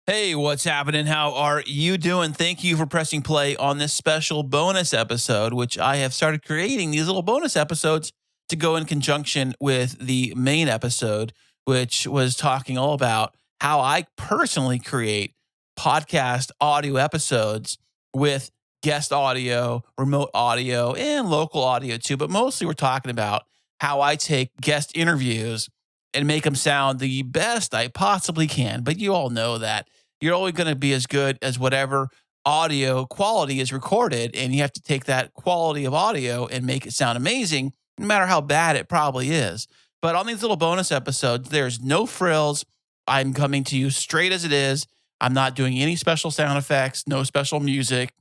Hey, what's happening? How are you doing? Thank you for pressing play on this special bonus episode, which I have started creating these little bonus episodes to go in conjunction with the main episode, which was talking all about how I personally create podcast audio episodes with guest audio, remote audio, and local audio too. But mostly we're talking about how I take guest interviews and make them sound the best I possibly can. But you all know that you're only going to be as good as whatever audio quality is recorded. And you have to take that quality of audio and make it sound amazing, no matter how bad it probably is. But on these little bonus episodes, there's no frills. I'm coming to you straight as it is. I'm not doing any special sound effects, no special music,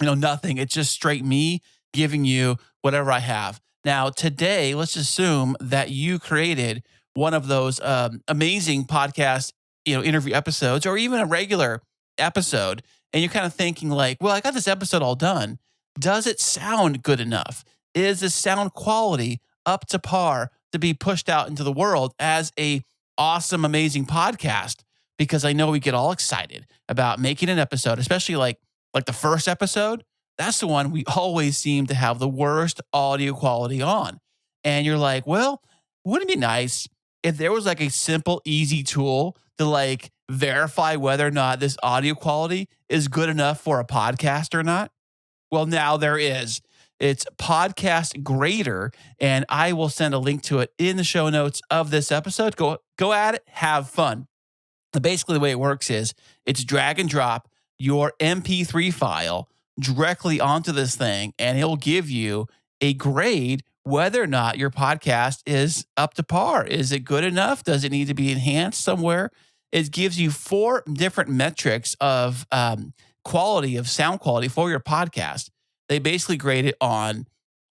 nothing. It's just straight me giving you whatever I have. Now, today, let's assume that you created one of those amazing podcast interview episodes or even a regular episode, and you're kind of thinking like, well, I got this episode all done. Does it sound good enough? Is the sound quality up to par to be pushed out into the world as a awesome, amazing podcast? Because I know we get all excited about making an episode, especially like the first episode. That's the one we always seem to have the worst audio quality on. And you're like, well, wouldn't it be nice if there was like a simple, easy tool to like verify whether or not this audio quality is good enough for a podcast or not? Well, now there is. It's Podcast Grader, and I will send a link to it in the show notes of this episode. Go at it, have fun. Basically, the way it works is it's drag and drop your MP3 file directly onto this thing, and it'll give you a grade whether or not your podcast is up to par. Is it good enough? Does it need to be enhanced somewhere? It gives you 4 different metrics of quality, of sound quality for your podcast. They basically grade it on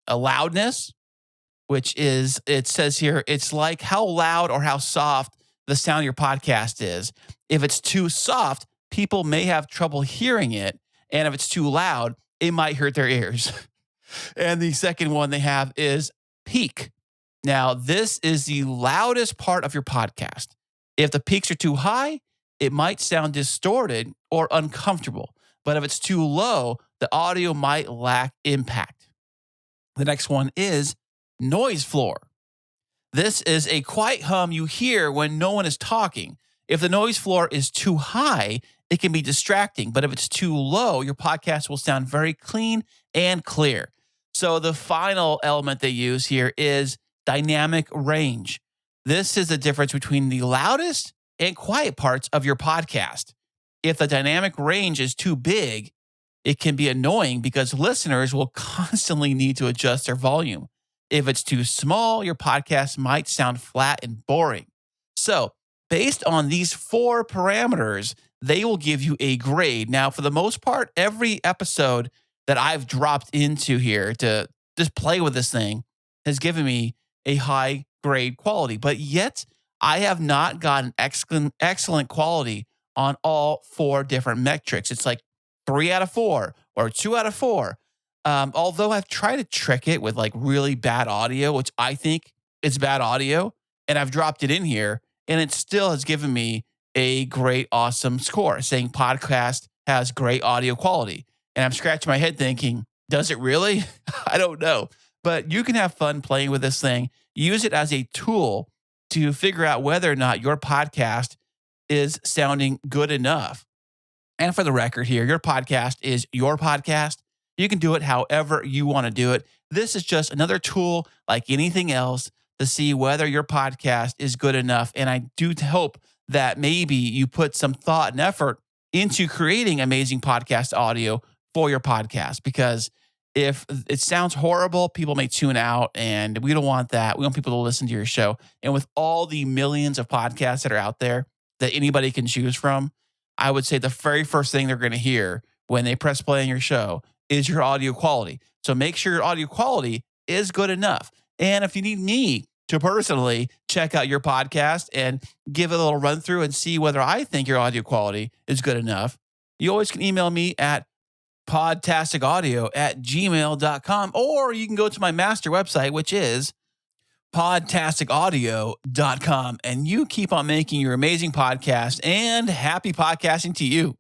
a loudness, which is, it says here, it's like how loud or how soft the sound of your podcast is. If it's too soft, people may have trouble hearing it. And if it's too loud, it might hurt their ears. And the second one they have is peak. Now, this is the loudest part of your podcast. If the peaks are too high, it might sound distorted or uncomfortable. But if it's too low, the audio might lack impact. The next one is noise floor. This is a quiet hum you hear when no one is talking. If the noise floor is too high, it can be distracting. But if it's too low, your podcast will sound very clean and clear. So the final element they use here is dynamic range. This is the difference between the loudest and quiet parts of your podcast. If the dynamic range is too big, it can be annoying because listeners will constantly need to adjust their volume. If it's too small, your podcast might sound flat and boring. So, based on these 4 parameters, they will give you a grade. Now, for the most part, every episode that I've dropped into here to just play with this thing has given me a high grade quality. But yet, I have not gotten excellent quality on all 4 different metrics. It's like 3 out of 4 or 2 out of 4. Although I've tried to trick it with like really bad audio, which I think is bad audio, and I've dropped it in here, and it still has given me a great, awesome score saying podcast has great audio quality. And I'm scratching my head thinking, does it really? I don't know. But you can have fun playing with this thing. Use it as a tool to figure out whether or not your podcast is sounding good enough. And for the record here, your podcast is your podcast. You can do it however you want to do it. This is just another tool like anything else to see whether your podcast is good enough. And I do hope that maybe you put some thought and effort into creating amazing podcast audio for your podcast, because if it sounds horrible, people may tune out, and we don't want that. We want people to listen to your show. And with all the millions of podcasts that are out there that anybody can choose from, I would say the very first thing they're going to hear when they press play on your show is your audio quality. So make sure your audio quality is good enough. And if you need me to personally check out your podcast and give it a little run through and see whether I think your audio quality is good enough, you always can email me at podtasticaudio@gmail.com, or you can go to my master website, which is podtasticaudio.com, and you keep on making your amazing podcast, and happy podcasting to you.